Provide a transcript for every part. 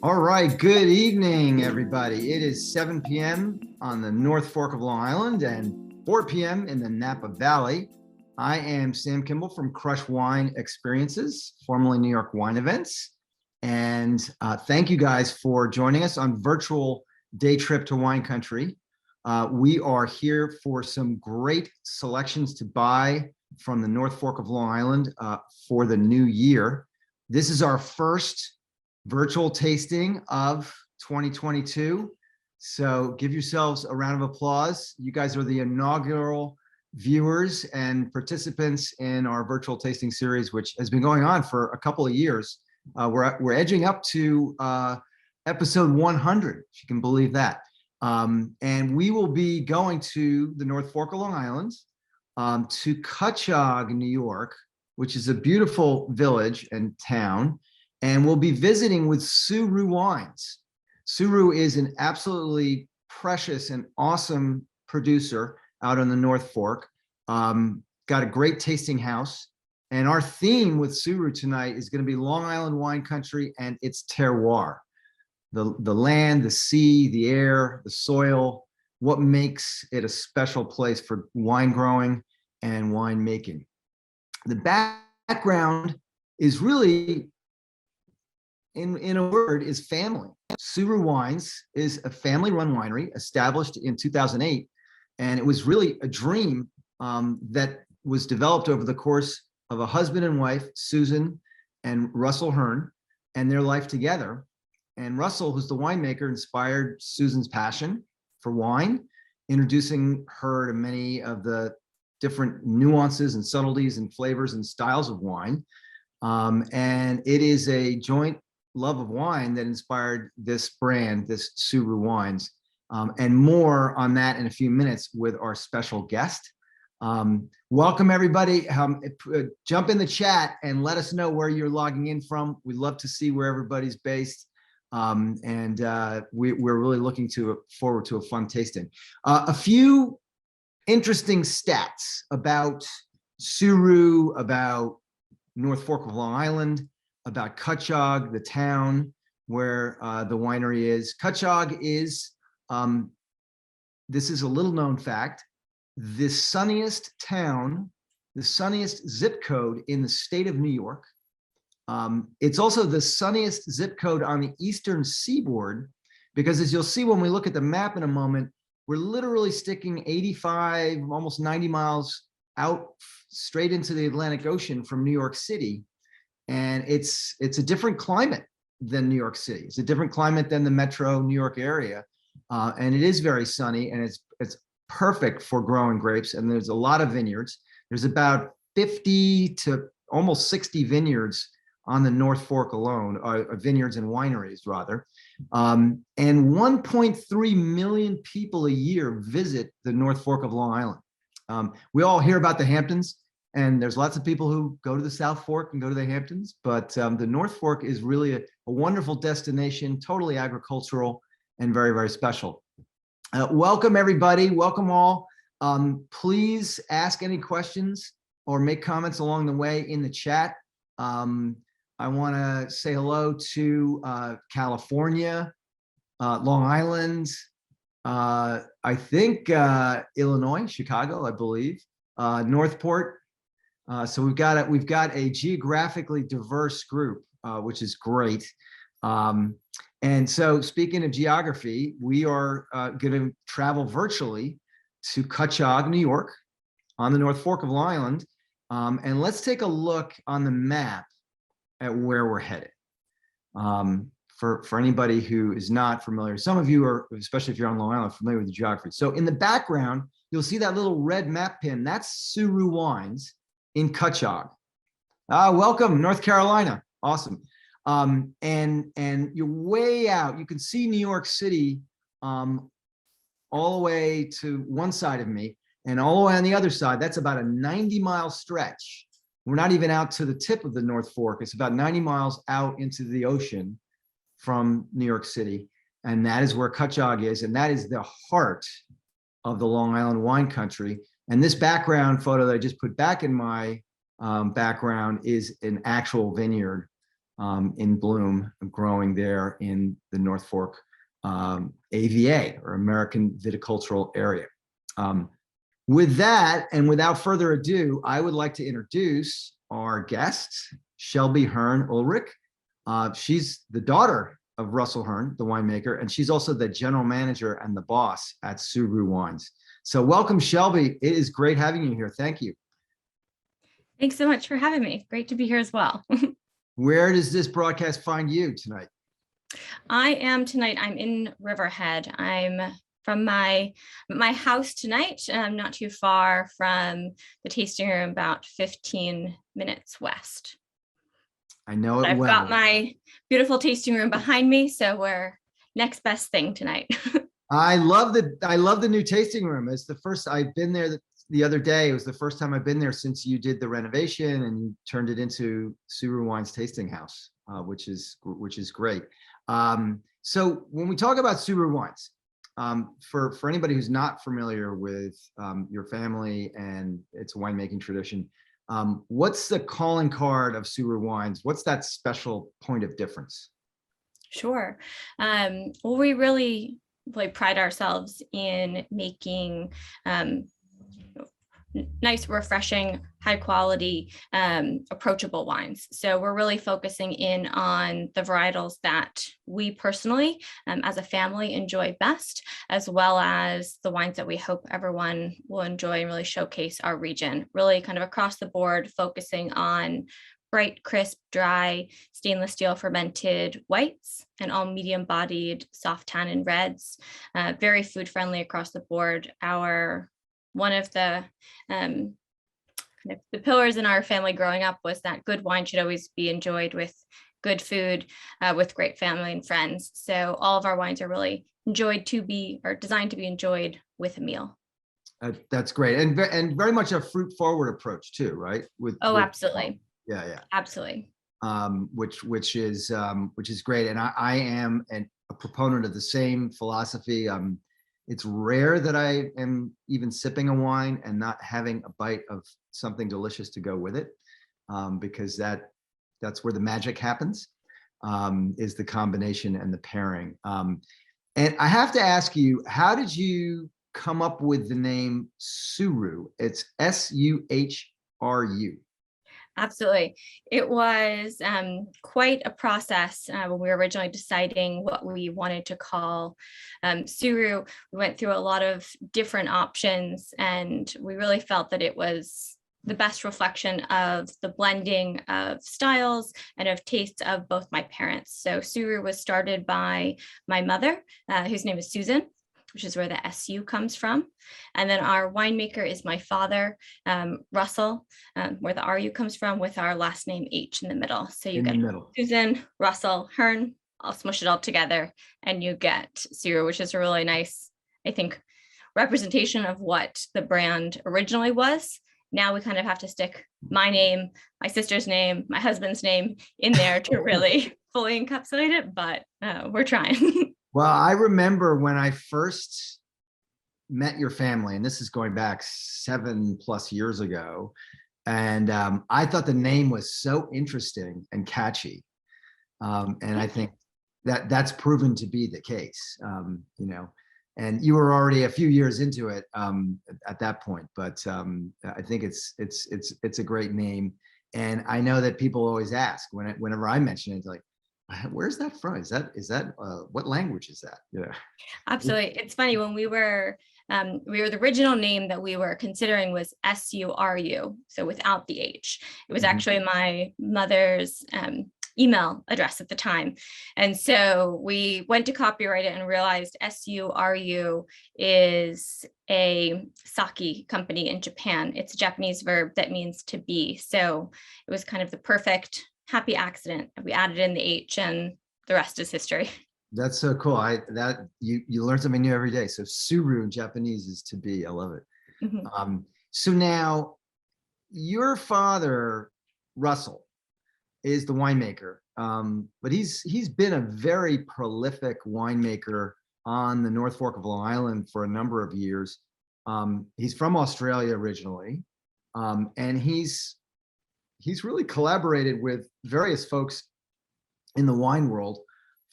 All right, good evening, everybody. It is 7 p.m. on the North Fork of Long Island and 4 p.m. in the Napa Valley. I am Sam Kimball from Crush Wine Experiences, formerly New York Wine Events. And thank you guys for joining us on virtual day trip to wine country. We are here for some great selections to buy from the North Fork of Long Island for the new year. This is our first virtual tasting of 2022. So give yourselves a round of applause. You guys are the inaugural viewers and participants in our virtual tasting series, which has been going on for a couple of years. We're edging up to episode 100, if you can believe that. And we will be going to the North Fork of Long Island, to Cutchogue, New York, which is a beautiful village and town. And we'll be visiting with Suhru Wines. Suhru is an absolutely precious and awesome producer out on the North Fork. Got a great tasting house. And our theme with Suhru tonight is going to be Long Island wine country and its terroir. The land, the sea, the air, the soil, what makes it a special place for wine growing and wine making. The background is really, in a word, is family. Suhru Wines is a family-run winery established in 2008, and it was really a dream that was developed over the course of a husband and wife, Susan and Russell Hearn, and their life together. And Russell, who's the winemaker, inspired Susan's passion for wine, introducing her to many of the different nuances and subtleties and flavors and styles of wine. And it is a joint love of wine that inspired this brand, this Suhru Wines, and more on that in a few minutes with our special guest. Welcome everybody. Jump in the chat and let us know where you're logging in from. We'd love to see where everybody's based. We're really looking forward to a fun tasting. A few interesting stats about Suhru, about North Fork of Long Island, about Cutchogue, the town where the winery is. Cutchogue is, this is a little known fact, the sunniest town, the sunniest zip code in the state of New York. It's also the sunniest zip code on the eastern seaboard, because as you'll see when we look at the map in a moment, we're literally sticking 85, almost 90 miles out straight into the Atlantic Ocean from New York City. And it's a different climate than New York City. It's a different climate than the metro New York area. And it is very sunny, and it's perfect for growing grapes. And there's a lot of vineyards. There's about 50 to almost 60 vineyards on the North Fork alone, vineyards and wineries rather. And 1.3 million people a year visit the North Fork of Long Island. We all hear about the Hamptons, and there's lots of people who go to the South Fork and go to the Hamptons, but the North Fork is really a wonderful destination, totally agricultural and very, very special. Welcome everybody, welcome all. Please ask any questions or make comments along the way in the chat. I want to say hello to California, Long Island, I think Illinois, Chicago, I believe, Northport. So we've got a geographically diverse group, which is great. And so speaking of geography, we are going to travel virtually to Cutchogue, New York, on the North Fork of Long Island. And let's take a look on the map at where we're headed. For anybody who is not familiar, some of you are, especially if you're on Long Island, familiar with the geography. So in the background, you'll see that little red map pin. That's Suhru Wines in Cutchogue. Welcome, North Carolina. Awesome. And you're way out. You can see New York City all the way to one side of me, and all the way on the other side. That's about a 90-mile stretch. We're not even out to the tip of the North Fork. It's about 90 miles out into the ocean from New York City. And that is where Cutchogue is. And that is the heart of the Long Island wine country. And this background photo that I just put back in my background is an actual vineyard in bloom, growing there in the North Fork AVA, or American Viticultural Area. With that, and without further ado, I would like to introduce our guest, Shelby Hearn Ulrich. She's the daughter of Russell Hearn, the winemaker, and she's also the general manager and the boss at Suhru Wines. So welcome, Shelby. It is great having you here. Thank you. Thanks so much for having me. Great to be here as well. Where does this broadcast find you tonight? I'm in Riverhead. I'm from my house tonight. I'm not too far from the tasting room, about 15 minutes west. I know it I've well. got my beautiful tasting room behind me, so we're next best thing tonight. I love the new tasting room. It's the first I've been there the other day. It was the first time I've been there since you did the renovation and you turned it into Suhru Wines Tasting House, which is great. So when we talk about Suhru Wines, for anybody who's not familiar with your family and its winemaking tradition, what's the calling card of Suhru Wines? What's that special point of difference? Sure. Well, we really pride ourselves in making nice, refreshing, high quality, approachable wines. So we're really focusing in on the varietals that we personally, as a family, enjoy best, as well as the wines that we hope everyone will enjoy and really showcase our region, really kind of across the board, focusing on bright, crisp, dry, stainless steel fermented whites and all medium bodied, soft tannin reds, very food friendly across the board. One of the pillars in our family growing up was that good wine should always be enjoyed with good food, with great family and friends. So all of our wines are really designed to be enjoyed with a meal. That's great, and very much a fruit forward approach too, right? Absolutely. Yeah. Absolutely. Which is great, and I am a proponent of the same philosophy. It's rare that I am even sipping a wine and not having a bite of something delicious to go with it, because that's where the magic happens, is the combination and the pairing. And I have to ask you, how did you come up with the name Suru? It's Suhru. Absolutely. It was quite a process when we were originally deciding what we wanted to call Suru. We went through a lot of different options, and we really felt that it was the best reflection of the blending of styles and of tastes of both my parents. So Suru was started by my mother, whose name is Susan, which is where the SU comes from. And then our winemaker is my father, Russell, where the RU comes from, with our last name H in the middle. So you get Susan, Russell, Hearn, I'll smush it all together, and you get Suru, which is a really nice, I think, representation of what the brand originally was. Now we kind of have to stick my name, my sister's name, my husband's name in there to really fully encapsulate it, but we're trying. Well, I remember when I first met your family, and this is going back 7+ years ago, and I thought the name was so interesting and catchy, and I think that's proven to be the case. And you were already a few years into it at that point, but I think it's a great name, and I know that people always ask whenever I mention it, like, where's that from? Is that what language is that? Yeah. Absolutely. It's funny, when we were the original name that we were considering was Suru, so without the H. It was actually my mother's email address at the time. And so we went to copyright it and realized Suru is a sake company in Japan. It's a Japanese verb that means to be. So it was kind of the perfect happy accident. We added in the H, and the rest is history. That's so cool. You learn something new every day. So Suru in Japanese is to be. I love it. So now your father, Russell, is the winemaker, but he's been a very prolific winemaker on the North Fork of Long Island for a number of years. He's from Australia originally, and he's really collaborated with various folks in the wine world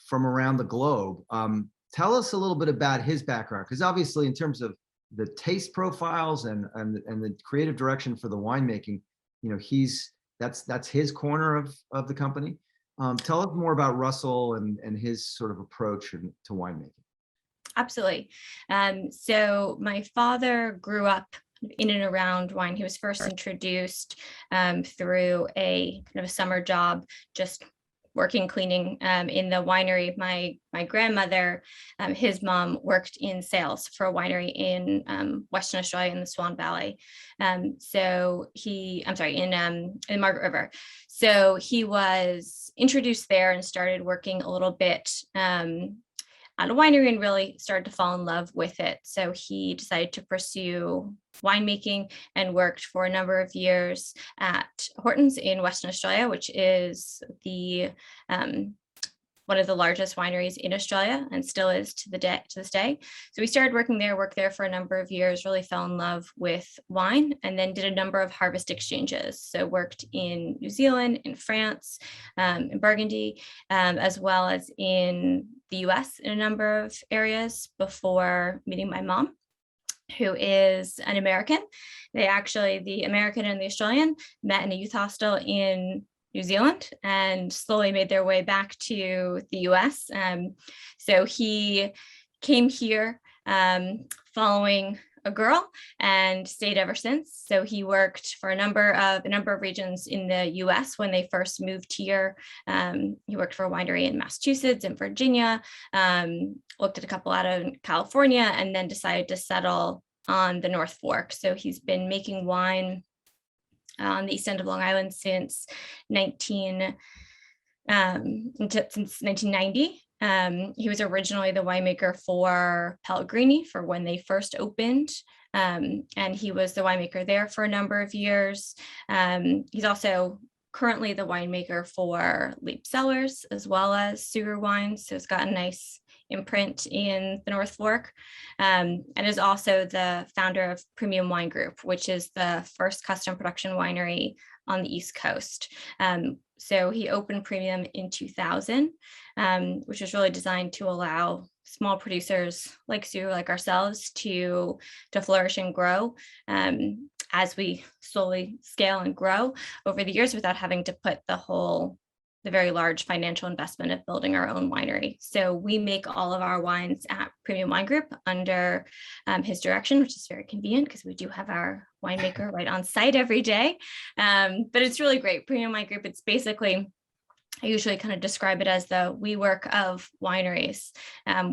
from around the globe. Tell us a little bit about his background, because obviously in terms of the taste profiles and the creative direction for the winemaking, you know, that's his corner of the company. Tell us more about Russell and his sort of approach to winemaking. Absolutely. So my father grew up in and around wine. He was first introduced through a kind of a summer job, just working cleaning in the winery. My grandmother, his mom, worked in sales for a winery in Western Australia in the Swan Valley. In Margaret River. So he was introduced there and started working a little bit at a winery and really started to fall in love with it. So he decided to pursue winemaking and worked for a number of years at Hortons in Western Australia, which is the one of the largest wineries in Australia and still is to this day. So we started working there, worked there for a number of years, really fell in love with wine, and then did a number of harvest exchanges. So worked in New Zealand, in France, in Burgundy, as well as in the US in a number of areas before meeting my mom, who is an American. The American and the Australian met in a youth hostel in New Zealand and slowly made their way back to the US. So he came here following a girl and stayed ever since. So he worked for a number of regions in the US when they first moved here. He worked for a winery in Massachusetts and Virginia, looked at a couple out of California, and then decided to settle on the North Fork. So he's been making wine on the east end of Long Island since 1990. He was originally the winemaker for Pellegrini for when they first opened, and he was the winemaker there for a number of years. He's also currently the winemaker for Leap Cellars as well as Suhru Wines, so it's got a nice imprint in the North Fork, and is also the founder of Premium Wine Group, which is the first custom production winery on the East Coast. So he opened Premium in 2000, which was really designed to allow small producers like Sue, like ourselves, to flourish and grow as we slowly scale and grow over the years without having to put the very large financial investment of building our own winery. So we make all of our wines at Premium Wine Group under his direction, which is very convenient because we do have our winemaker right on site every day. But it's really great. Premium Wine Group, it's basically, I usually kind of describe it as the WeWork of wineries.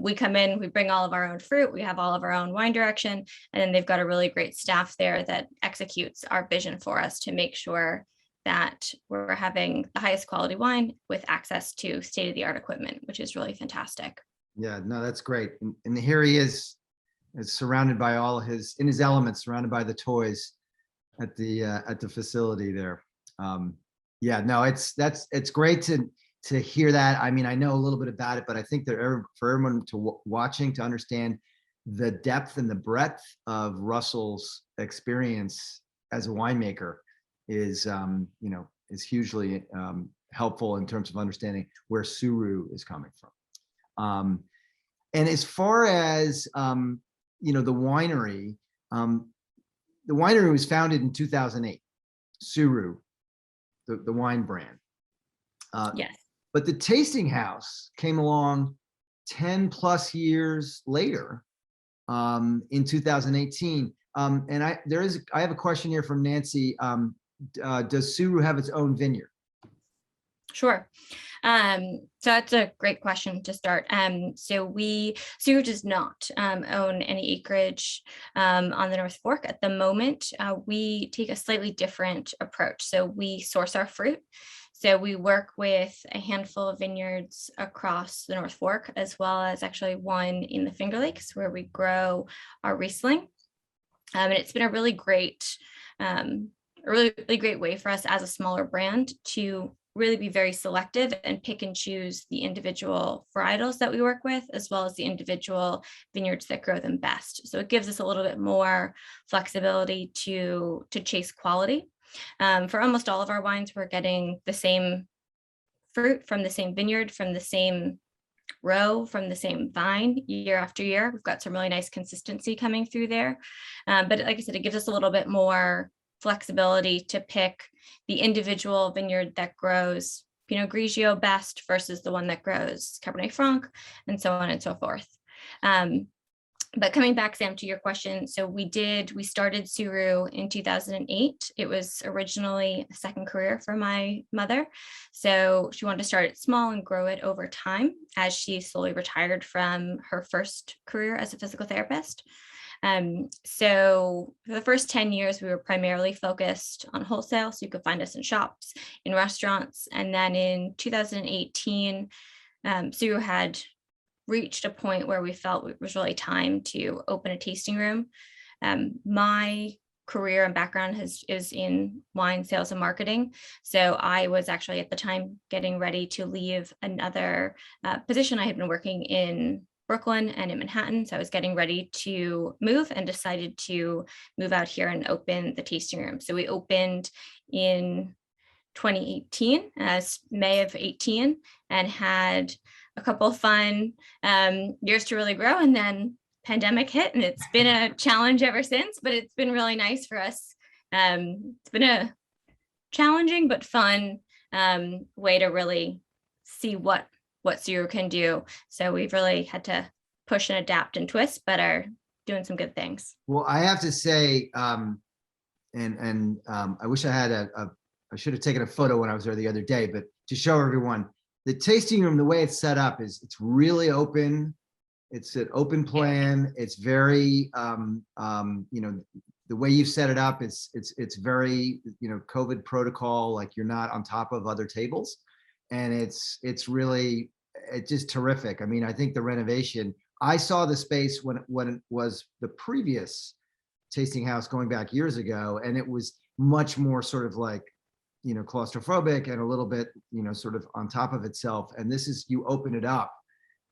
We come in, we bring all of our own fruit, we have all of our own wine direction, and then they've got a really great staff there that executes our vision for us to make sure that we're having the highest quality wine with access to state-of-the-art equipment, which is really fantastic. Yeah, no, that's great. And here he is surrounded by in his elements, surrounded by the toys at the facility there. Yeah, no, it's great to hear that. I mean, I know a little bit about it, but I think that for everyone watching to understand the depth and the breadth of Russell's experience as a winemaker is hugely helpful in terms of understanding where Suru is coming from. And as far as the winery was founded in 2008, Suru, the wine brand. Yes. But the tasting house came along 10 plus years later, in 2018. And I have a question here from Nancy. Does Suru have its own vineyard? Sure. So that's a great question to start. So Suru does not own any acreage on the North Fork at the moment. We take a slightly different approach. So we source our fruit. So we work with a handful of vineyards across the North Fork, as well as actually one in the Finger Lakes where we grow our Riesling. And it's been a really great way for us as a smaller brand to really be very selective and pick and choose the individual varietals that we work with, as well as the individual vineyards that grow them best. So it gives us a little bit more flexibility to chase quality. For almost all of our wines, we're getting the same fruit from the same vineyard, from the same row, from the same vine year after year. We've got some really nice consistency coming through there. But like I said, it gives us a little bit more flexibility to pick the individual vineyard that grows Pinot Grigio best versus the one that grows Cabernet Franc, and so on and so forth. But coming back, Sam, to your question, so we started Suru in 2008. It was originally a second career for my mother. So she wanted to start it small and grow it over time as she slowly retired from her first career as a physical therapist. So for the first 10 years, we were primarily focused on wholesale. So you could find us in shops, in restaurants. And then in 2018, Suru had reached a point where we felt it was really time to open a tasting room. My career and background is in wine sales and marketing. So I was actually at the time getting ready to leave another position. I had been working in Brooklyn and in Manhattan. So I was getting ready to move and decided to move out here and open the tasting room. So we opened in 2018, May of 18, and had a couple of fun years to really grow. And then pandemic hit, and it's been a challenge ever since, but it's been really nice for us. It's been a challenging but fun way to really see what Suru can do. So we've really had to push and adapt and twist, but are doing some good things. Well, I have to say, I wish I had I should have taken a photo when I was there the other day, but to show everyone, the tasting room, the way it's set up is it's really open. It's an open plan. It's very, the way you've set it up, it's very, COVID protocol, like you're not on top of other tables. And it's just terrific. I mean, I think the renovation, I saw the space when it was the previous tasting house going back years ago, and it was much more sort of like, claustrophobic and a little bit, sort of on top of itself. And this is, you open it up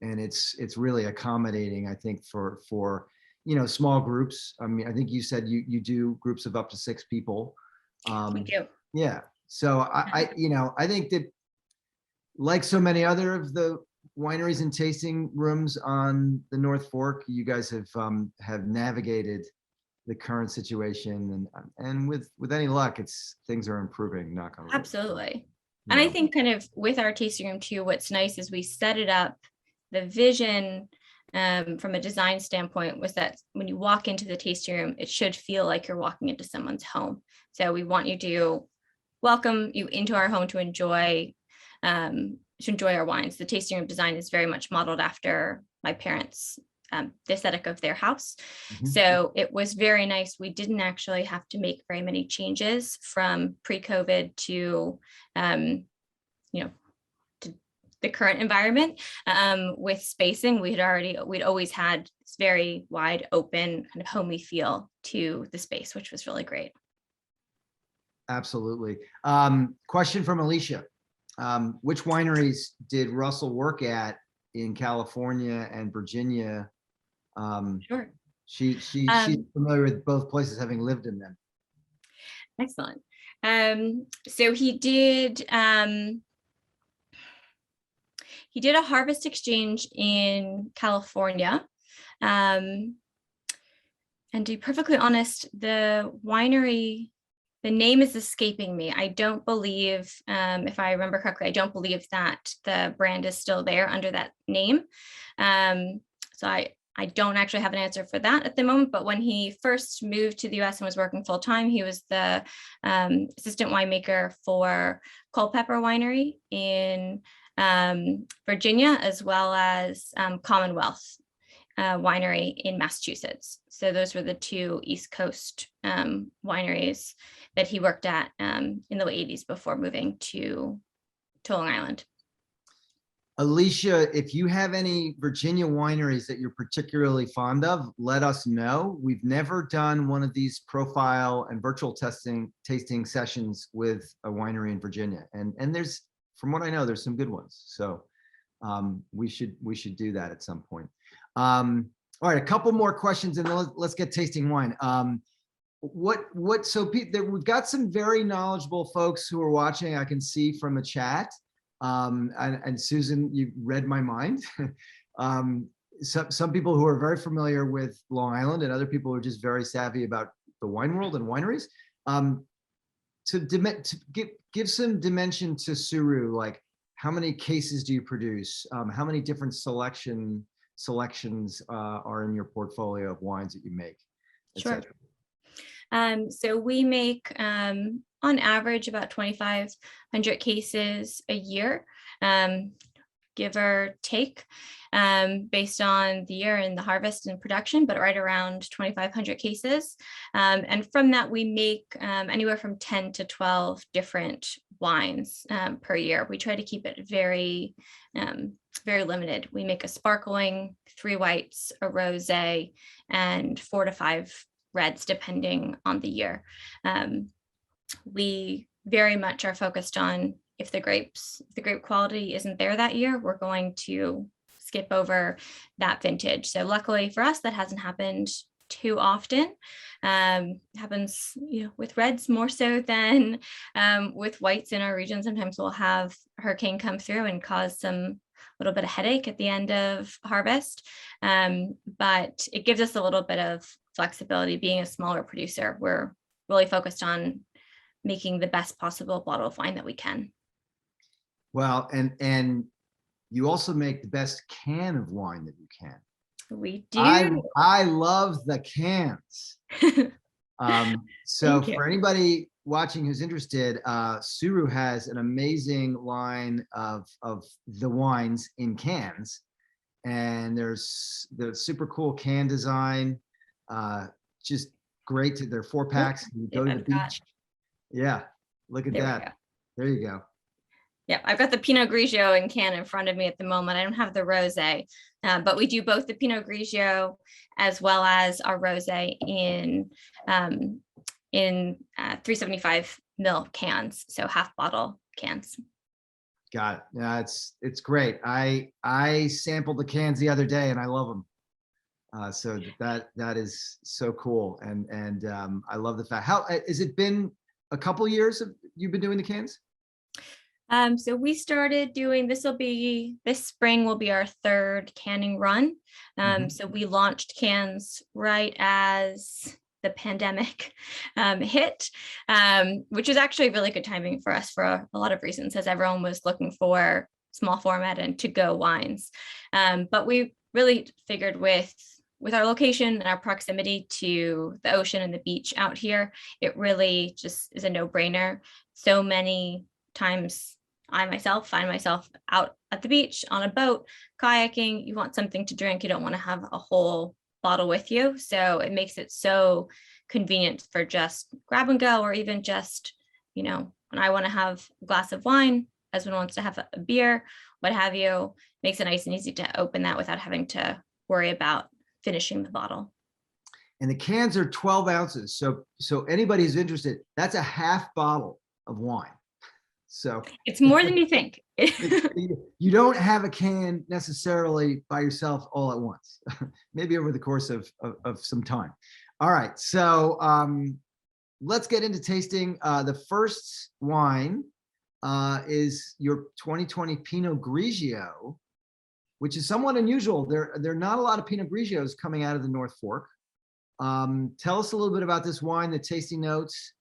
and it's really accommodating, I think, for small groups. I mean, I think you said you do groups of up to 6 people. We do. Yeah. So I think that, like so many other of the wineries and tasting rooms on the North Fork, you guys have navigated the current situation, and with any luck, things are improving, knock on wood. Absolutely. And I think kind of with our tasting room too, what's nice is we set it up, the vision from a design standpoint was that when you walk into the tasting room, it should feel like you're walking into someone's home. So we want you to welcome you into our home to enjoy our wines. The tasting room design is very much modeled after my parents' the aesthetic of their house. Mm-hmm. So it was very nice. We didn't actually have to make very many changes from pre-COVID to, to the current environment. With spacing, we'd always had this very wide open kind of homey feel to the space, which was really great. Absolutely. Question from Alicia. Which wineries did Russell work at in California and Virginia? Sure. She's familiar with both places, having lived in them. Excellent. So he did a harvest exchange in California. And to be perfectly honest, the winery, the name is escaping me. I don't believe, if I remember correctly, I don't believe that the brand is still there under that name. So I don't actually have an answer for that at the moment, but when he first moved to the US and was working full time, he was the assistant winemaker for Culpeper Winery in Virginia, as well as Commonwealth Winery in Massachusetts. So those were the 2 East Coast wineries that he worked at in the late 80s before moving to Long Island. Alicia, if you have any Virginia wineries that you're particularly fond of, let us know. We've never done one of these profile and virtual tasting sessions with a winery in Virginia. And there's, from what I know, there's some good ones. So we should do that at some point. All right, a couple more questions and then let's get tasting wine. So Pete, we've got some very knowledgeable folks who are watching, I can see from the chat. And Susan, you read my mind. Some people who are very familiar with Long Island and other people who are just very savvy about the wine world and wineries. To give some dimension to Suru, like how many cases do you produce? How many different selections are in your portfolio of wines that you make, Sure. So we make on average about 2,500 cases a year, give or take, based on the year and the harvest and production, but right around 2,500 cases. And from that, we make anywhere from 10 to 12 different wines per year. We try to keep it very, very limited. We make a sparkling, 3 whites, a rosé, and 4 to 5 reds, depending on the year. We very much are focused on if the grape quality isn't there that year, we're going to skip over that vintage. So luckily for us, that hasn't happened too often. Happens, with reds more so than with whites in our region. Sometimes we'll have a hurricane come through and cause some little bit of headache at the end of harvest. But it gives us a little bit of flexibility. Being a smaller producer, we're really focused on making the best possible bottle of wine that we can. Well, and you also make the best can of wine that you can. We do. I love the cans. So for anybody watching who's interested, Suru has an amazing line of the wines in cans, and there's the super cool can design, just great. They're 4-packs. You go to the beach. Yeah, look at that. There you go. Yeah, I've got the Pinot Grigio in can in front of me at the moment. I don't have the rosé, but we do both the Pinot Grigio as well as our rosé in 375 ml cans, so half bottle cans. Got it. Yeah, it's great. I sampled the cans the other day and I love them. So that is so cool, and I love the fact. How has it been? A couple years you've been doing the cans? So we started doing, this spring will be our 3rd canning run. So we launched cans right as the pandemic hit, which was actually really good timing for us for a lot of reasons, as everyone was looking for small format and to-go wines. But we really figured with our location and our proximity to the ocean and the beach out here, it really just is a no-brainer. So many times I myself find myself out at the beach on a boat, kayaking. You want something to drink. You don't want to have a whole bottle with you. So it makes it so convenient for just grab and go, or even just, when I want to have a glass of wine, husband wants to have a beer, what have you, makes it nice and easy to open that without having to worry about finishing the bottle. And the cans are 12 ounces. So anybody who's interested, that's a half bottle of wine. So it's more than you think. You don't have a can necessarily by yourself all at once, maybe over the course of some time. All right, so let's get into tasting. The first wine is your 2020 Pinot Grigio, which is somewhat unusual. There are not a lot of Pinot Grigios coming out of the North Fork. Tell us a little bit about this wine, the tasting notes.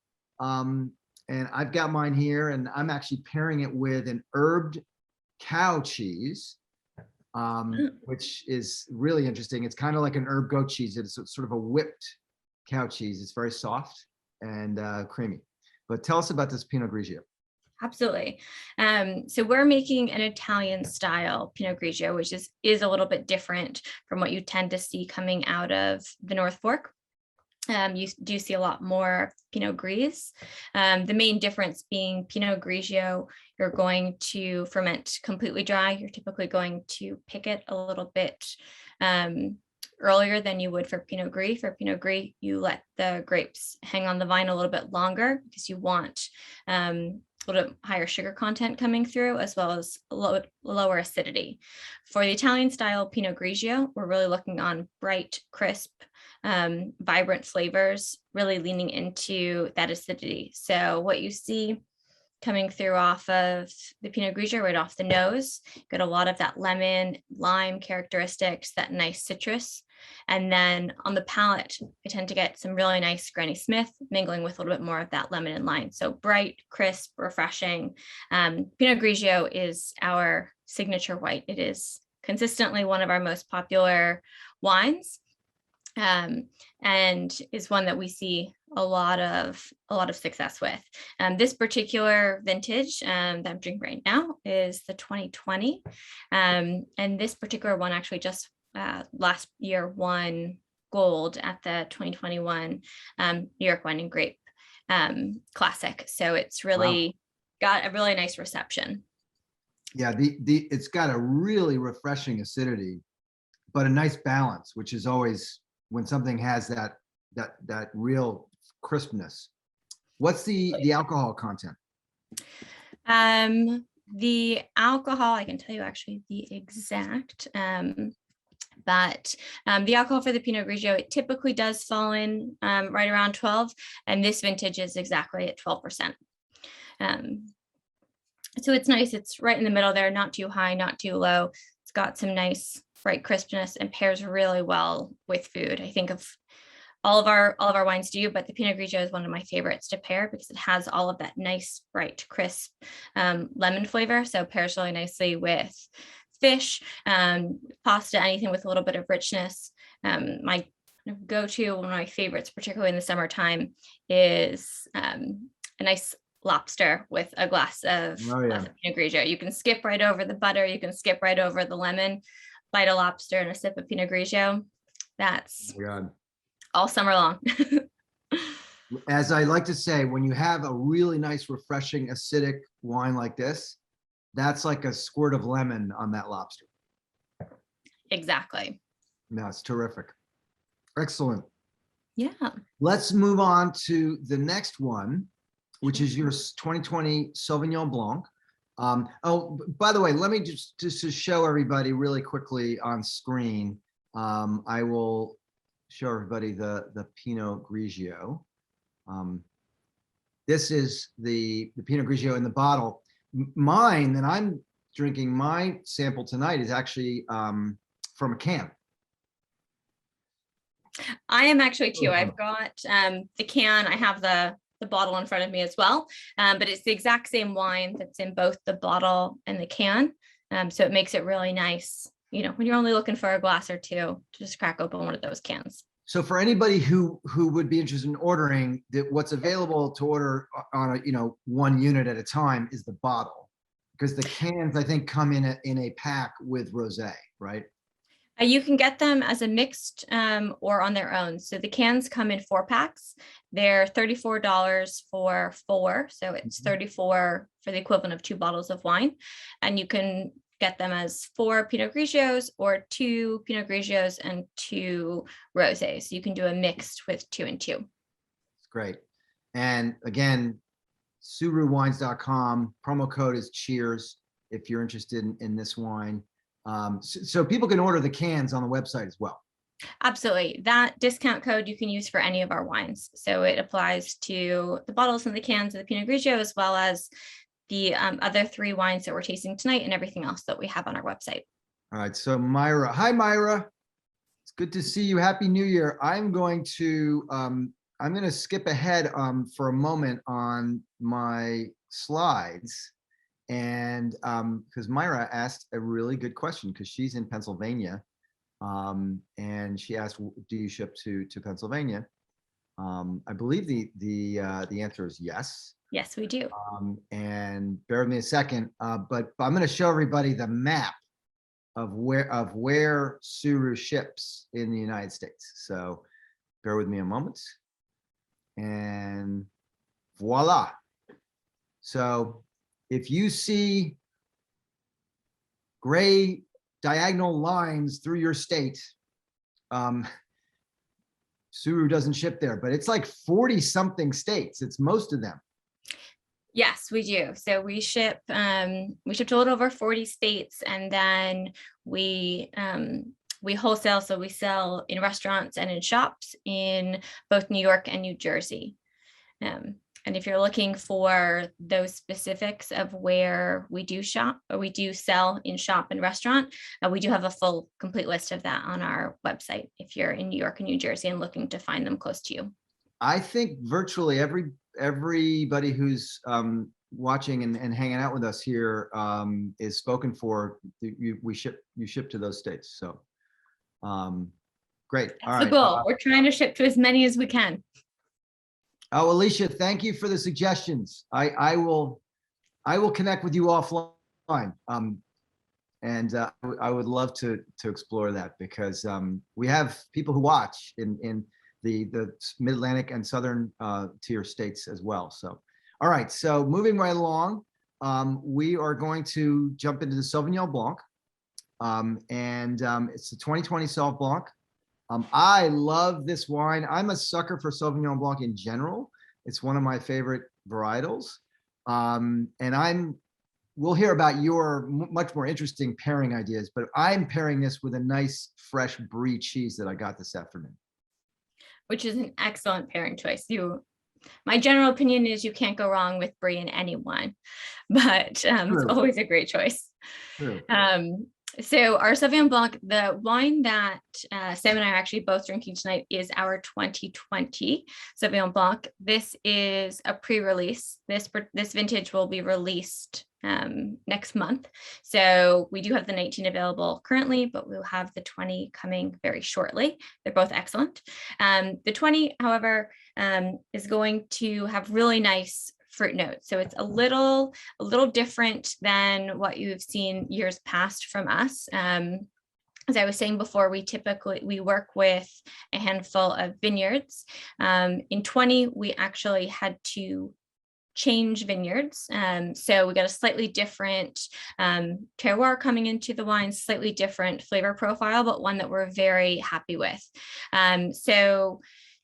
And I've got mine here, and I'm actually pairing it with an herbed cow cheese, which is really interesting. It's kind of like an herb goat cheese. It's sort of a whipped cow cheese. It's very soft and creamy. But tell us about this Pinot Grigio. Absolutely. So we're making an Italian style Pinot Grigio, which is a little bit different from what you tend to see coming out of the North Fork. You do see a lot more Pinot Gris. The main difference being Pinot Grigio, you're going to ferment completely dry. You're typically going to pick it a little bit earlier than you would for Pinot Gris. For Pinot Gris, you let the grapes hang on the vine a little bit longer because you want a little bit higher sugar content coming through, as well as lower acidity. For the Italian style Pinot Grigio, we're really looking on bright, crisp, vibrant flavors, really leaning into that acidity. So what you see coming through off of the Pinot Grigio, right off the nose. Got a lot of that lemon, lime characteristics, that nice citrus. And then on the palate, I tend to get some really nice Granny Smith mingling with a little bit more of that lemon and lime. So bright, crisp, refreshing. Pinot Grigio is our signature white. It is consistently one of our most popular wines, and is one that we see a lot of success with. This particular vintage that I'm drinking right now is the 2020, and this particular one actually just last year won gold at the 2021 New York Wine and Grape Classic. So it's really got a really nice reception. Yeah, it's got a really refreshing acidity, but a nice balance, which is always when something has that real crispness. What's the alcohol content? The alcohol, I can tell you actually the exact, but the alcohol for the Pinot Grigio, it typically does fall in right around 12, and this vintage is exactly at 12%. So it's nice. It's right in the middle there, not too high, not too low. It's got some nice bright crispness and pairs really well with food. I think of all of our wines do, but the Pinot Grigio is one of my favorites to pair because it has all of that nice, bright, crisp lemon flavor. So it pairs really nicely with fish, pasta, anything with a little bit of richness. My go-to, one of my favorites, particularly in the summertime, is a nice lobster with a glass of Pinot Grigio. You can skip right over the butter. You can skip right over the lemon, bite a lobster and a sip of Pinot Grigio. That's all summer long. As I like to say, when you have a really nice, refreshing, acidic wine like this, that's like a squirt of lemon on that lobster. Exactly. No, it's terrific. Excellent. Yeah. Let's move on to the next one, which is your 2020 Sauvignon Blanc. Oh, by the way, let me just to show everybody really quickly on screen. I will show everybody the Pinot Grigio. This is the Pinot Grigio in the bottle. Mine that I'm drinking, my sample tonight is actually from a can. I am actually too. I've got the can. I have the bottle in front of me as well, but it's the exact same wine that's in both the bottle and the can. So it makes it really nice, you know, when you're only looking for a glass or two, to just crack open one of those cans. So for anybody who would be interested in ordering, what's available to order on a one unit at a time is the bottle, because the cans I think come in a pack with rosé, right? You can get them as a mixed or on their own. So the cans come in 4-packs. They're $34 for 4. So it's $34 for the equivalent of 2 bottles of wine. And you can get them as 4 Pinot Grigios or 2 Pinot Grigios and 2 rosés. So you can do a mixed with 2 and 2. It's great. And again, SuhruWines.com, promo code is cheers if you're interested in this wine. So people can order the cans on the website as well. Absolutely. That discount code you can use for any of our wines. So it applies to the bottles and the cans of the Pinot Grigio, as well as the other 3 wines that we're tasting tonight and everything else that we have on our website. All right. So Myra, hi Myra. It's good to see you. Happy New Year. I'm going to skip ahead for a moment on my slides. And because Myra asked a really good question, because she's in Pennsylvania, and she asked, "Do you ship to Pennsylvania?" I believe the answer is yes. Yes, we do. And bear with me a second, but I'm going to show everybody the map of where Suru ships in the United States. So bear with me a moment, and voila. So if you see gray diagonal lines through your state, Suru doesn't ship there, but it's like 40 something states. It's most of them. Yes, we do. So we ship to a little over 40 states, and then we wholesale. So we sell in restaurants and in shops in both New York and New Jersey. And if you're looking for those specifics of where we do shop or we do sell in shop and restaurant, we do have a full complete list of that on our website if you're in New York and New Jersey and looking to find them close to you. I think virtually everybody who's watching and hanging out with us here is spoken for. You ship to those states. So great. That's the goal. We're trying to ship to as many as we can. Oh, Alicia, thank you for the suggestions. I will connect with you offline. And I would love to explore that, because we have people who watch in the Mid-Atlantic and Southern tier states as well. So, all right. So moving right along, we are going to jump into the Sauvignon Blanc, it's the 2020 Sauv Blanc. I love this wine. I'm a sucker for Sauvignon Blanc in general. It's one of my favorite varietals. We'll hear about your much more interesting pairing ideas, but I'm pairing this with a nice fresh Brie cheese that I got this afternoon. Which is an excellent pairing choice. My general opinion is you can't go wrong with Brie in any wine, but it's always a great choice. True. So our Sauvignon Blanc, the wine that Sam and I are actually both drinking tonight, is our 2020 Sauvignon Blanc. This is a pre-release. This vintage will be released next month. So we do have the 19 available currently, but we'll have the 20 coming very shortly. They're both excellent. The 20, however, is going to have really nice fruit notes. So it's a little different than what you've seen years past from us. As I was saying before, we work with a handful of vineyards. In 20, we actually had to change vineyards. So we got a slightly different terroir coming into the wine, slightly different flavor profile, but one that we're very happy with. So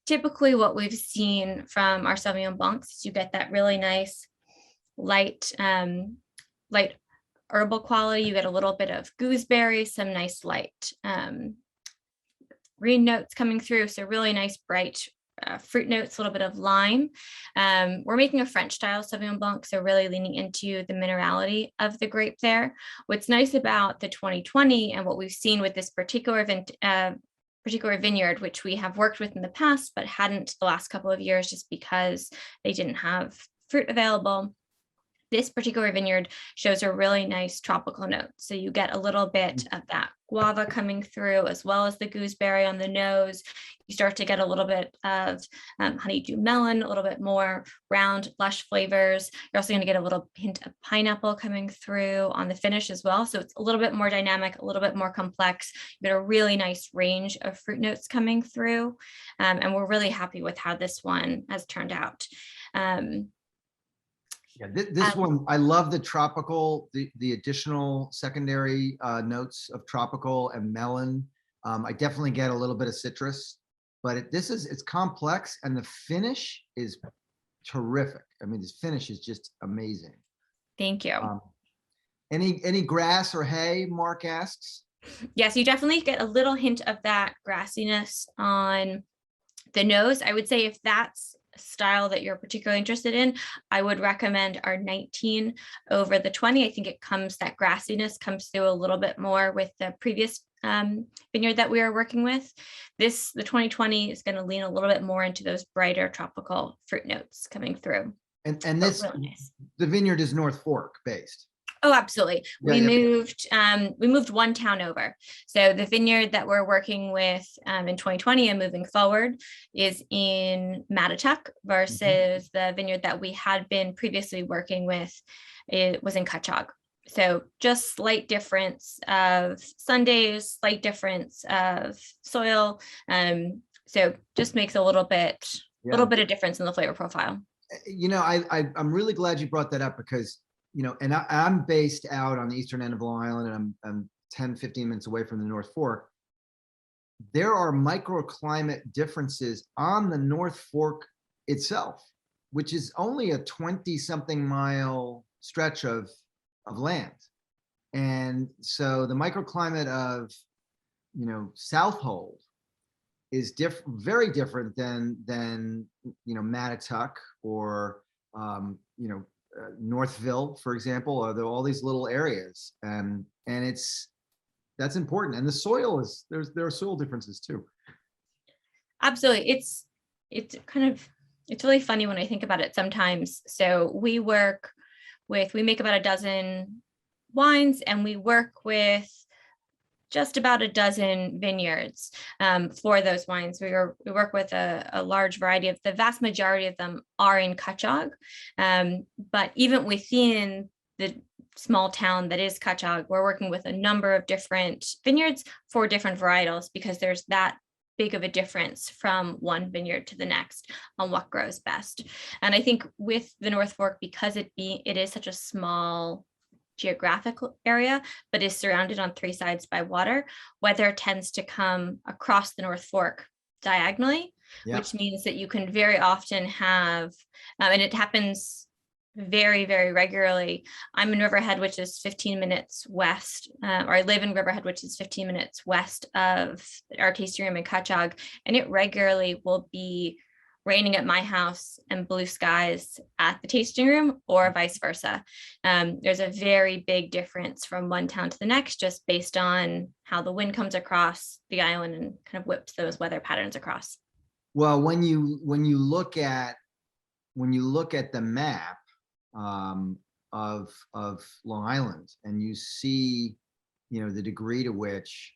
typically what we've seen from our Sauvignon Blancs is you get that really nice light herbal quality. You get a little bit of gooseberry, some nice light green notes coming through. So really nice bright fruit notes, a little bit of lime. We're making a French style Sauvignon Blanc, so really leaning into the minerality of the grape there. What's nice about the 2020 and what we've seen with this particular vineyard, which we have worked with in the past, but hadn't the last couple of years just because they didn't have fruit available. This particular vineyard shows a really nice tropical note. So you get a little bit of that guava coming through, as well as the gooseberry on the nose. You start to get a little bit of honeydew melon, a little bit more round, lush flavors. You're also going to get a little hint of pineapple coming through on the finish as well. So it's a little bit more dynamic, a little bit more complex. You get a really nice range of fruit notes coming through. And we're really happy with how this one has turned out. Yeah, this one, I love the tropical, the additional secondary notes of tropical and melon. I definitely get a little bit of citrus, but it's complex, and the finish is terrific. I mean, this finish is just amazing. Thank you. Any grass or hay, Mark asks? Yes, you definitely get a little hint of that grassiness on the nose. I would say if that's style that you're particularly interested in, I would recommend our 19 over the 20. I think that grassiness comes through a little bit more with the previous vineyard that we are working with. The 2020 is going to lean a little bit more into those brighter tropical fruit notes coming through. And this, really nice. The vineyard is North Fork based. Oh, absolutely. We moved one town over. So the vineyard that we're working with in 2020 and moving forward is in Mattituck versus the vineyard that we had been previously working with. It was in Cutchogue. So just slight difference of sun days, slight difference of soil. So just makes a little bit of difference in the flavor profile. You know, I'm really glad you brought that up, because and I'm based out on the eastern end of Long Island, and I'm 10, 15 minutes away from the North Fork. There are microclimate differences on the North Fork itself, which is only a 20-something mile stretch of land. And so the microclimate of, Southold is very different than Mattituck or Northville, for example, are there all these little areas, and that's important. And the soil there are soil differences too. Absolutely. It's really funny when I think about it sometimes. So we make about a dozen wines, and we work with just about a dozen vineyards for those wines. We work with a large variety of, the vast majority of them are in Cutchogue. But even within the small town that is Cutchogue, we're working with a number of different vineyards for different varietals, because there's that big of a difference from one vineyard to the next on what grows best. And I think with the North Fork, because it is such a small geographical area, but is surrounded on three sides by water, weather tends to come across the North Fork diagonally, which means that you can very often have, and it happens very, very regularly. I'm in Riverhead, which is 15 minutes west, or I live in Riverhead, which is 15 minutes west of our tasting room in Cutchogue, and it regularly will be raining at my house and blue skies at the tasting room, or vice versa. There's a very big difference from one town to the next, just based on how the wind comes across the island and kind of whips those weather patterns across. Well, when you look at the map of Long Island, and you see, the degree to which,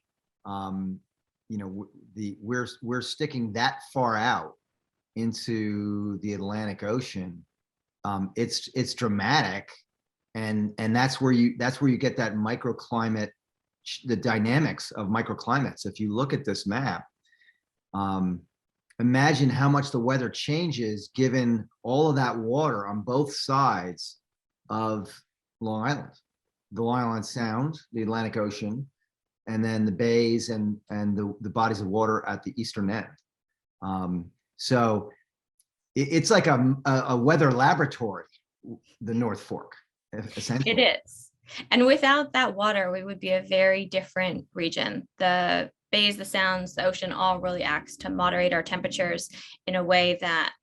we're sticking that far out into the Atlantic Ocean, it's dramatic, and that's where you get that microclimate, the dynamics of microclimates. If you look at this map, imagine how much the weather changes given all of that water on both sides of Long Island, the Long Island Sound, the Atlantic Ocean, and then the bays and the bodies of water at the eastern end. So it's like a weather laboratory, the North Fork, essentially. It is. And without that water, we would be a very different region. The bays, the sounds, the ocean all really acts to moderate our temperatures in a way that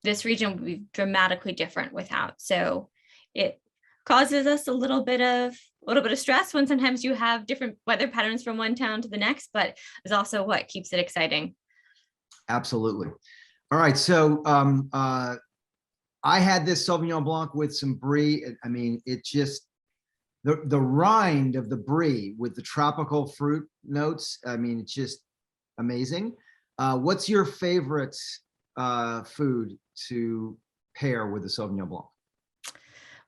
this region would be dramatically different without. So it causes us a little bit of stress when sometimes you have different weather patterns from one town to the next, but it's also what keeps it exciting. Absolutely. All right. So I had this Sauvignon Blanc with some Brie. I mean, it just, the rind of the Brie with the tropical fruit notes, I mean, it's just amazing. What's your favorite food to pair with the Sauvignon Blanc?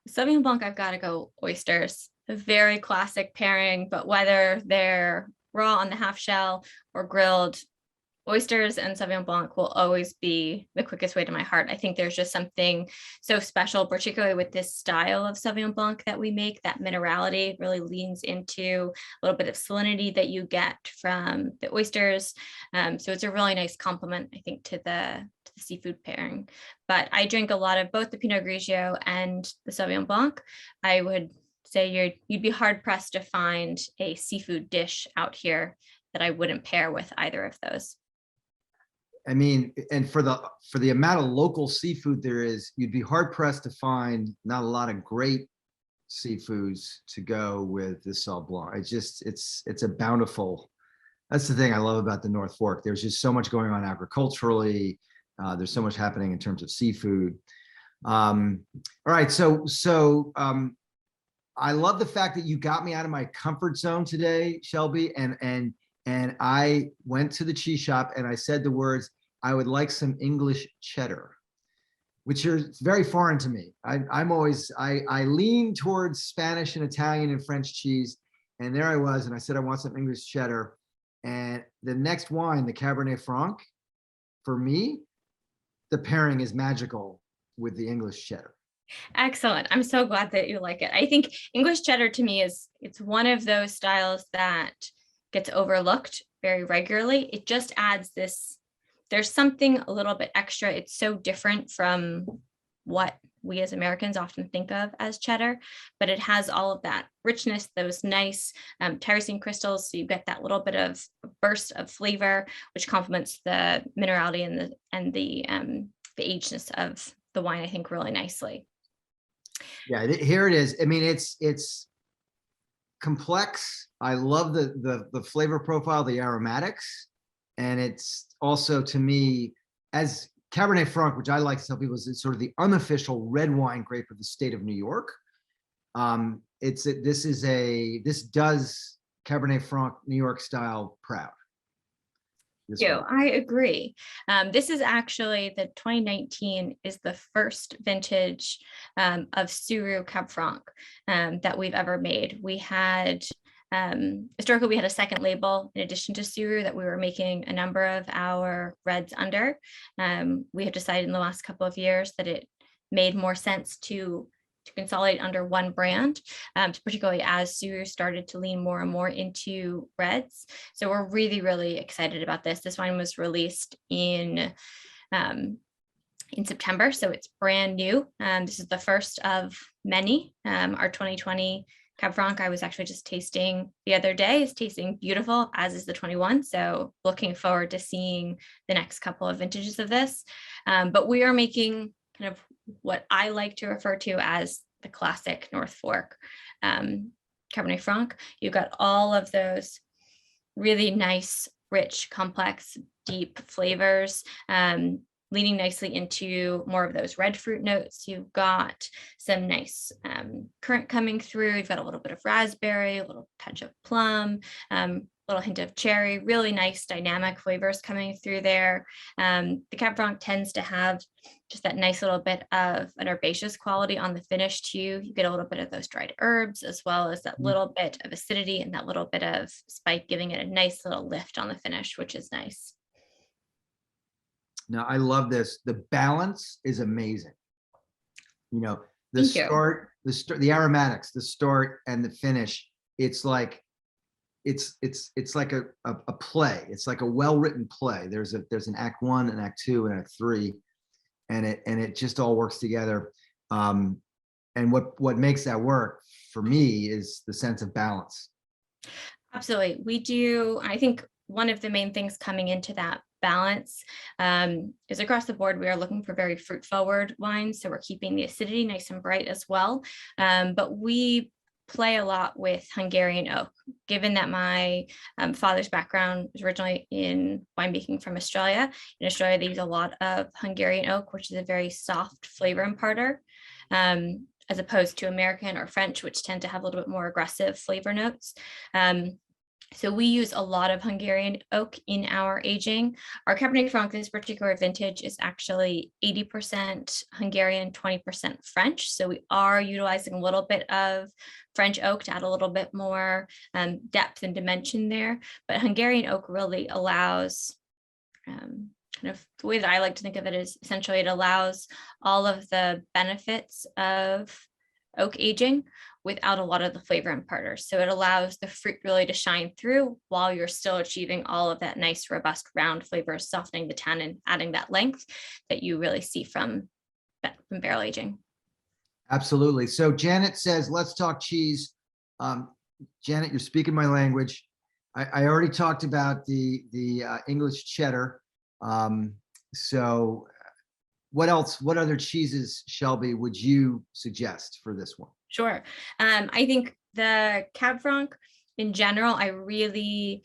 Sauvignon Blanc, I've got to go oysters. A very classic pairing, but whether they're raw on the half shell or grilled, oysters and Sauvignon Blanc will always be the quickest way to my heart. I think there's just something so special, particularly with this style of Sauvignon Blanc that we make. That minerality really leans into a little bit of salinity that you get from the oysters. So it's a really nice complement, I think, to the seafood pairing. But I drink a lot of both the Pinot Grigio and the Sauvignon Blanc. I would say you'd be hard pressed to find a seafood dish out here that I wouldn't pair with either of those. I mean, and for the amount of local seafood there is, you'd be hard pressed to find not a lot of great seafoods to go with the Sauv Blanc. It's a bountiful. That's the thing I love about the North Fork. There's just so much going on agriculturally. There's so much happening in terms of seafood. All right, so I love the fact that you got me out of my comfort zone today, Shelby, and I went to the cheese shop and I said the words, I would like some English cheddar, which are very foreign to me. I lean towards Spanish and Italian and French cheese. And there I was, and I said, I want some English cheddar. And the next wine, the Cabernet Franc, for me, the pairing is magical with the English cheddar. Excellent. I'm so glad that you like it. I think English cheddar to me it's one of those styles that gets overlooked very regularly. It just adds there's something a little bit extra. It's so different from what we as Americans often think of as cheddar, but it has all of that richness, those nice tyrosine crystals. So you get that little bit of burst of flavor, which complements the minerality and the agedness of the wine, I think, really nicely. Yeah, here it is. I mean, it's complex. I love the flavor profile, the aromatics, and it's also, to me, as Cabernet Franc, which I like to tell people is sort of the unofficial red wine grape of the state of New York. This does Cabernet Franc New York style proud. I agree. This is actually, the 2019 is the first vintage of Suru Cab Franc that we've ever made. We had historically, we had a second label in addition to Suru that we were making a number of our reds under. We have decided in the last couple of years that it made more sense to consolidate under one brand, particularly as Suru started to lean more and more into reds. So we're really, really excited about this. This wine was released in September, so it's brand new. This is the first of many. Our 2020 Cab Franc, I was actually just tasting the other day, is tasting beautiful, as is the 21. So looking forward to seeing the next couple of vintages of this. But we are making kind of what I like to refer to as the classic North Fork Cabernet Franc. You've got all of those really nice, rich, complex, deep flavors, leaning nicely into more of those red fruit notes. You've got some nice currant coming through. You've got a little bit of raspberry, a little touch of plum, little hint of cherry, really nice dynamic flavors coming through there. The Cab Franc tends to have just that nice little bit of an herbaceous quality on the finish too. You get a little bit of those dried herbs, as well as that little bit of acidity and that little bit of spike, giving it a nice little lift on the finish, which is nice. Now, I love this. The balance is amazing. You know, the aromatics, the start and the finish. It's like it's like a play. It's like a well-written play. There's an act 1, an act 2, and act 3, and it just all works together. And what makes that work for me is the sense of balance. Absolutely. We do. I think one of the main things coming into that balance is across the board, we are looking for very fruit forward wines. So we're keeping the acidity nice and bright as well. But we play a lot with Hungarian oak, given that my father's background was originally in winemaking from Australia. In Australia, they use a lot of Hungarian oak, which is a very soft flavor imparter, as opposed to American or French, which tend to have a little bit more aggressive flavor notes. So we use a lot of Hungarian oak in our aging. Our Cabernet Franc, this particular vintage, is actually 80% Hungarian, 20% French. So we are utilizing a little bit of French oak to add a little bit more depth and dimension there. But Hungarian oak really allows, kind of the way that I like to think of it is essentially it allows all of the benefits of oak aging without a lot of the flavor imparters. So it allows the fruit really to shine through while you're still achieving all of that nice, robust, round flavor, softening the tannin, adding that length that you really see from barrel aging. Absolutely. So Janet says, let's talk cheese. Janet, you're speaking my language. I already talked about the English cheddar. So what else, what other cheeses, Shelby, would you suggest for this one? Sure. I think the Cab Franc in general, I really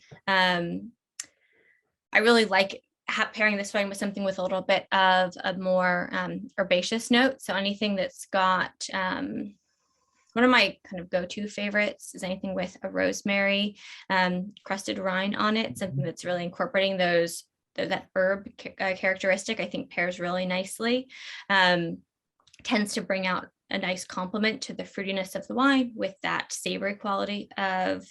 like pairing this wine with something with a little bit of a more herbaceous note. So anything that's got, one of my kind of go-to favorites is anything with a rosemary crusted rind on it, something that's really incorporating that herb characteristic, I think pairs really nicely. Tends to bring out a nice complement to the fruitiness of the wine with that savory quality of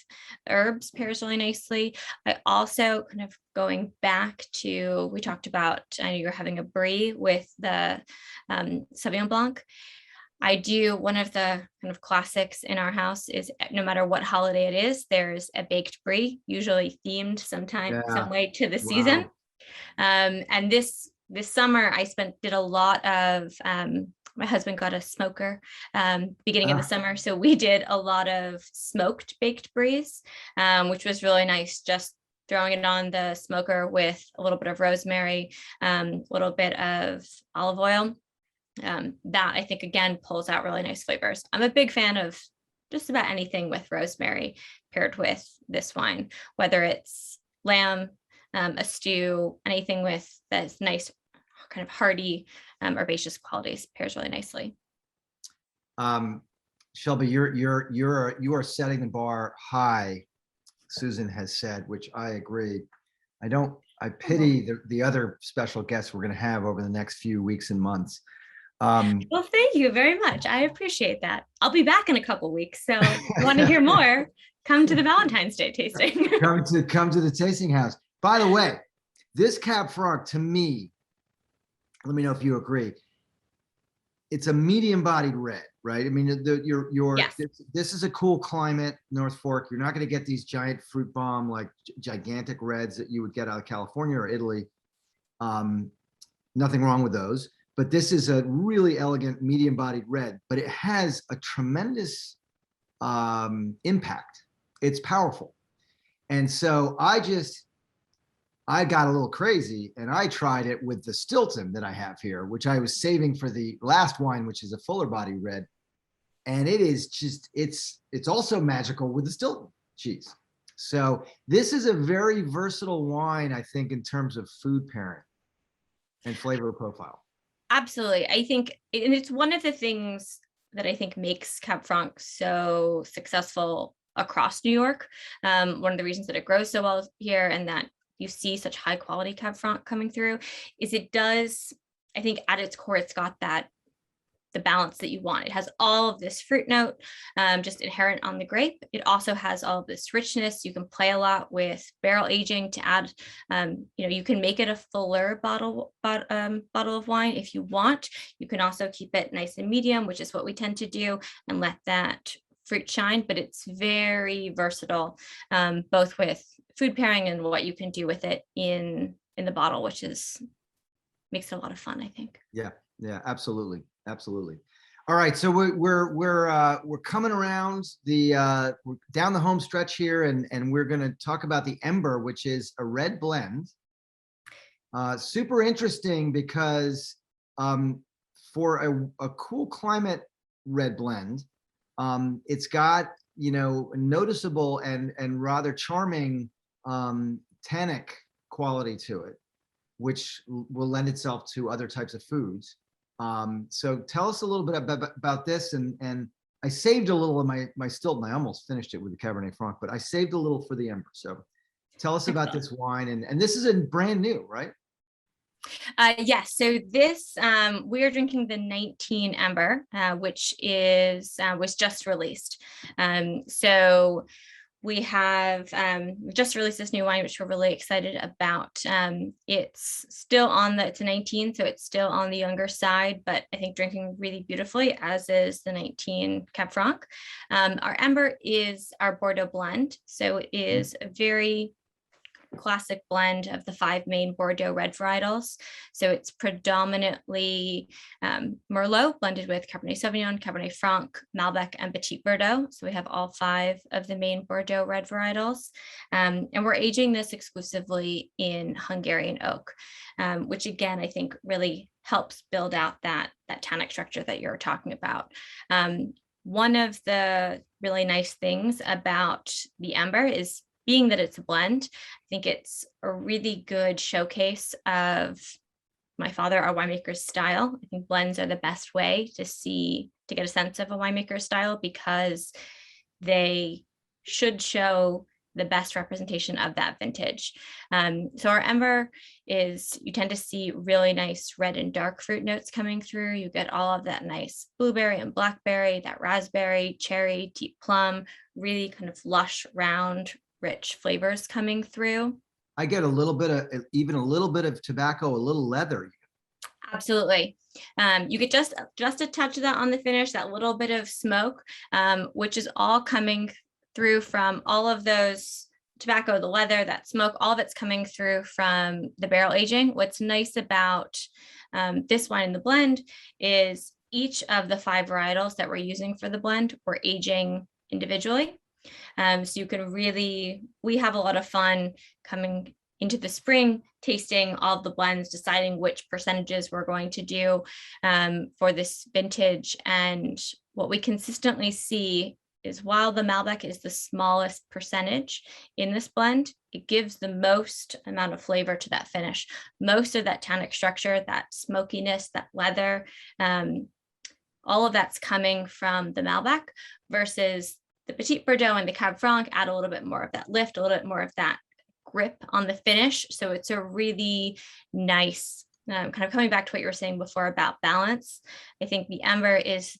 herbs, pairs really nicely. I also, kind of going back to, we talked about, I know you're having a Brie with the Sauvignon Blanc. I do, one of the kind of classics in our house is no matter what holiday it is, there's a baked Brie, usually themed some way to the season. And this summer I did a lot of, my husband got a smoker beginning of the summer. So we did a lot of smoked baked Bries, which was really nice. Just throwing it on the smoker with a little bit of rosemary, a little bit of olive oil, that I think, again, pulls out really nice flavors. I'm a big fan of just about anything with rosemary paired with this wine, whether it's lamb, a stew, anything with this nice kind of hearty, herbaceous qualities pairs really nicely. Shelby, you are setting the bar high, Susan has said, which I agree. I pity the other special guests we're going to have over the next few weeks and months. Well, thank you very much. I appreciate that. I'll be back in a couple weeks, so if you want to hear more, come to the Valentine's Day tasting. come to the tasting house. By the way, this Cab Franc, to me, let me know if you agree, it's a medium-bodied red, right? I mean, Yes. This is a cool climate, North Fork. You're not going to get these giant fruit bomb, like gigantic reds that you would get out of California or Italy. Nothing wrong with those, but this is a really elegant medium-bodied red, but it has a tremendous impact. It's powerful. And so I got a little crazy and I tried it with the Stilton that I have here, which I was saving for the last wine, which is a fuller body red. And it is just, it's also magical with the Stilton cheese. So this is a very versatile wine, I think, in terms of food pairing and flavor profile. Absolutely. I think, and it's one of the things that I think makes Cab Franc so successful across New York. One of the reasons that it grows so well here and that you see such high quality Cab Franc coming through is it does, I think at its core, it's got the balance that you want. It has all of this fruit note, just inherent on the grape. It also has all of this richness. You can play a lot with barrel aging to add, you can make it a fuller bottle of wine if you want. You can also keep it nice and medium, which is what we tend to do, and let that fruit shine, but it's very versatile, both with food pairing and what you can do with it in the bottle, which makes it a lot of fun, I think. Yeah, absolutely. All right, so we're coming around we're down the home stretch here, and we're going to talk about the Ember, which is a red blend. Super interesting because for a cool climate red blend, it's got noticeable and rather charming tannic quality to it, which will lend itself to other types of foods. So tell us a little bit about this, and I saved a little of my Stilton. I almost finished it with the Cabernet Franc, but I saved a little for the Ember. So tell us about this wine, and this is a brand new, right? Yes. So this, we are drinking the 19 Ember, which was just released. So we have just released this new wine, which we're really excited about. It's a 19, so it's still on the younger side, but I think drinking really beautifully, as is the 19 Cab Franc. Our Ember is our Bordeaux blend. So it is a very classic blend of the 5 main Bordeaux red varietals. So it's predominantly Merlot blended with Cabernet Sauvignon, Cabernet Franc, Malbec, and Petit Verdot. So we have all 5 of the main Bordeaux red varietals. And we're aging this exclusively in Hungarian oak, which again, I think really helps build out that tannic structure that you're talking about. One of the really nice things about the Ember is being that it's a blend. I think it's a really good showcase of my father, our winemaker's style. I think blends are the best way to get a sense of a winemaker's style, because they should show the best representation of that vintage. So our Ember you tend to see really nice red and dark fruit notes coming through. You get all of that nice blueberry and blackberry, that raspberry, cherry, deep plum, really kind of lush, round, rich flavors coming through. I get a little bit of tobacco, a little leather. Absolutely. You get just a touch of that on the finish, that little bit of smoke, which is all coming through from all of those tobacco, the leather, that smoke, all of it's coming through from the barrel aging. What's nice about this wine in the blend is each of the 5 varietals that we're using for the blend, we're aging individually. So you can we have a lot of fun coming into the spring, tasting all the blends, deciding which percentages we're going to do for this vintage. And what we consistently see is while the Malbec is the smallest percentage in this blend, it gives the most amount of flavor to that finish. Most of that tannic structure, that smokiness, that leather, all of that's coming from the Malbec versus the Petit Bordeaux and the Cab Franc add a little bit more of that lift, a little bit more of that grip on the finish. So it's a really nice, kind of coming back to what you were saying before about balance. I think the Ember is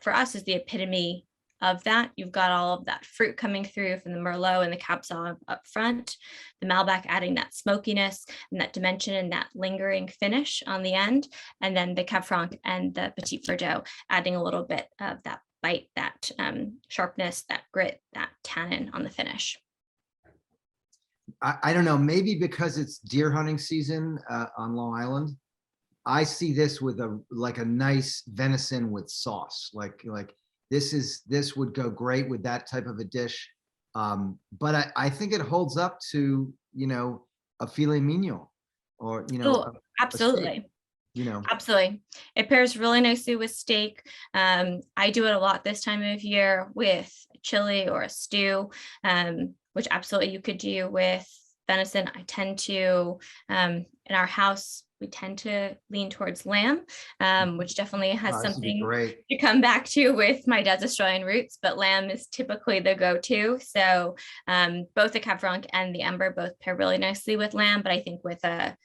for us, is the epitome of that. You've got all of that fruit coming through from the Merlot and the Cab Sauv up front, the Malbec adding that smokiness and that dimension and that lingering finish on the end, and then the Cab Franc and the Petit Bordeaux adding a little bit of that bite, that sharpness, that grit, that tannin on the finish. I don't know, maybe because it's deer hunting season on Long Island, I see this with a nice venison with sauce. Like this would go great with that type of a dish. But I think it holds up to, a filet mignon or, absolutely. A Absolutely. It pairs really nicely with steak. I do it a lot this time of year with chili or a stew, which absolutely you could do with venison. I tend to, in our house, we tend to lean towards lamb, which definitely has something to come back to with my dad's Australian roots, but lamb is typically the go-to. So both the Cab Franc and the Ember both pair really nicely with lamb, but I think with a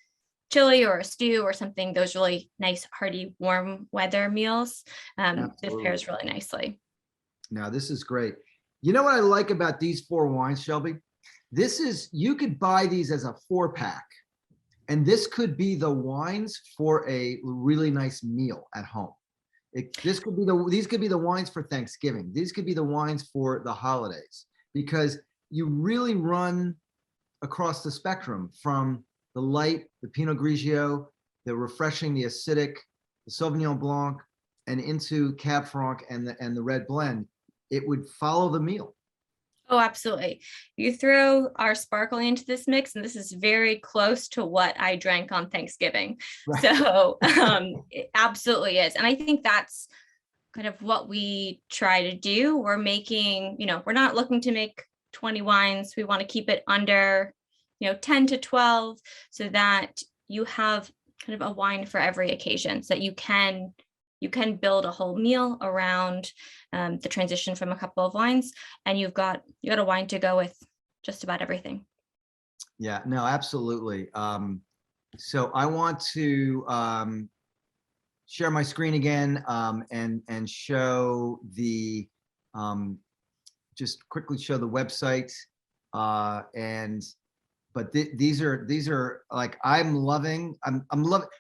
chili or a stew or something, those really nice, hearty, warm weather meals, this pairs really nicely. Now, this is great. You know what I like about these 4 wines, Shelby? You could buy these as a 4-pack, and this could be the wines for a really nice meal at home. These could be the wines for Thanksgiving. These could be the wines for the holidays, because you really run across the spectrum from the light, the Pinot Grigio, the refreshing, the acidic, the Sauvignon Blanc, and into Cab Franc and the red blend. It would follow the meal. Oh, absolutely. You throw our sparkling into this mix, and this is very close to what I drank on Thanksgiving. Right. So it absolutely is. And I think that's kind of what we try to do. We're making, we're not looking to make 20 wines. We want to keep it under, 10 to 12, so that you have kind of a wine for every occasion, so that you can build a whole meal around the transition from a couple of wines, and you got a wine to go with just about everything. Yeah, no, absolutely. So I want to share my screen again and show just quickly show the website but these are like, I'm loving.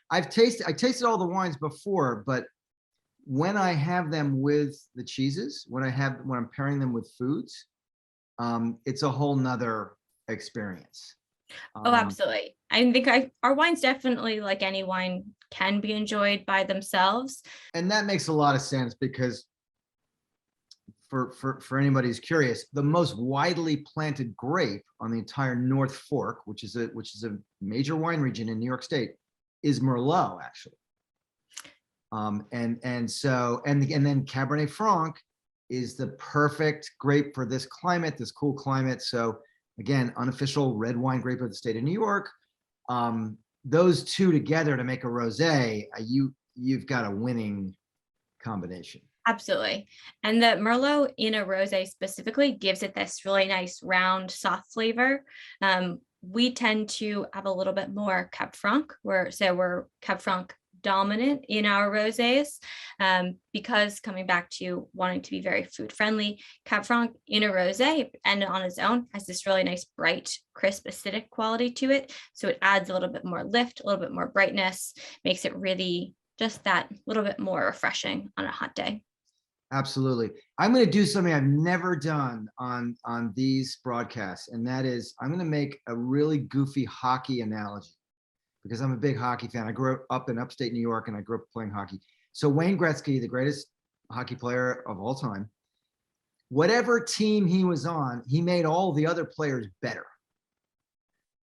I tasted all the wines before, but when I have them with the cheeses, when I'm pairing them with foods, it's a whole nother experience. Oh, absolutely. I think our wines definitely, like any wine, can be enjoyed by themselves. And that makes a lot of sense, because for anybody who's curious, the most widely planted grape on the entire North Fork, which is a major wine region in New York State, is Merlot, actually. And then Cabernet Franc is the perfect grape for this climate, this cool climate. So again, unofficial red wine grape of the state of New York. Those two together to make a rosé, you've got a winning combination. Absolutely. And the Merlot in a rosé specifically gives it this really nice round, soft flavor. We tend to have a little bit more Cab Franc. We're Cab Franc dominant in our rosés, because coming back to wanting to be very food friendly, Cab Franc in a rosé and on its own has this really nice, bright, crisp, acidic quality to it. So it adds a little bit more lift, a little bit more brightness, makes it really just that little bit more refreshing on a hot day. Absolutely. I'm going to do something I've never done on these broadcasts, and that is I'm going to make a really goofy hockey analogy, because I'm a big hockey fan. I grew up in upstate New York, and I grew up playing hockey. So Wayne Gretzky, the greatest hockey player of all time, whatever team he was on, he made all the other players better.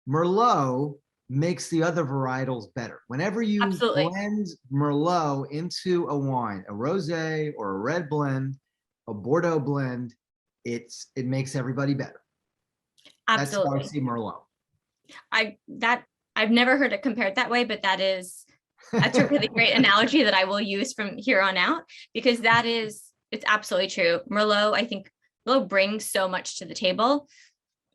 Merlot makes the other varietals better. Whenever you Absolutely. blend Merlot into a wine, a rosé or a red blend, a Bordeaux blend, it makes everybody better. That's how I Absolutely. see Merlot. I've never heard it compared that way, but that's a really great analogy that I will use from here on out, because it's absolutely true. Merlot, I think Merlot brings so much to the table.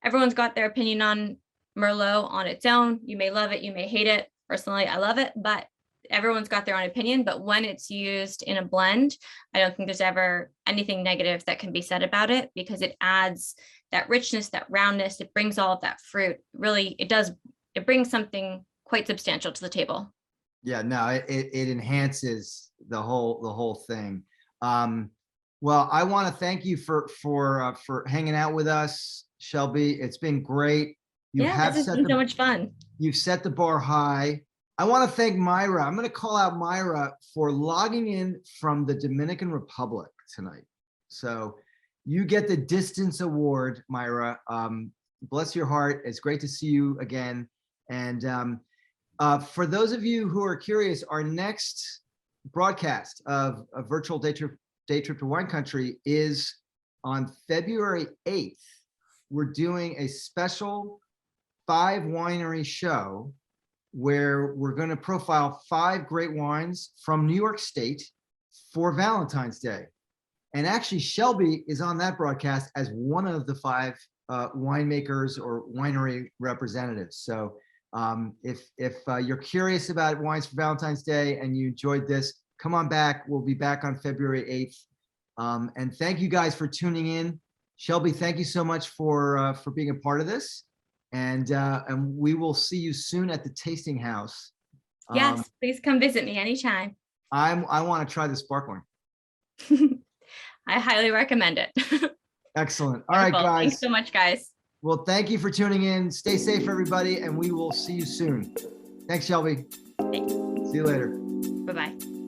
Everyone's got their opinion on Merlot on its own. You may love it, you may hate it. Personally, I love it, but everyone's got their own opinion. But when it's used in a blend, I don't think there's ever anything negative that can be said about it, because it adds that richness, that roundness. It brings all of that fruit. Really, it brings something quite substantial to the table. Yeah, no, it enhances the whole thing. Well, I want to thank you for hanging out with us, Shelby. It's been great. You Yeah, have this has set been so much fun. You've set the bar high. I want to thank Myra. I'm going to call out Myra for logging in from the Dominican Republic tonight. So you get the distance award, Myra. Bless your heart. It's great to see you again. And for those of you who are curious, our next broadcast of a virtual day trip to wine country is on February 8th. We're doing a special 5 winery show where we're going to profile 5 great wines from New York State for Valentine's Day. And actually, Shelby is on that broadcast as one of the 5 winemakers or winery representatives. So if you're curious about wines for Valentine's Day and you enjoyed this, come on back. We'll be back on February 8th. And thank you guys for tuning in. Shelby, thank you so much for being a part of this. And we will see you soon at the tasting house. Yes, please come visit me anytime. I want to try the sparkling. I highly recommend it. Excellent. All right, guys. Thanks so much, guys. Well, thank you for tuning in. Stay safe, everybody, and we will see you soon. Thanks, Shelby. Thanks. See you later. Bye-bye.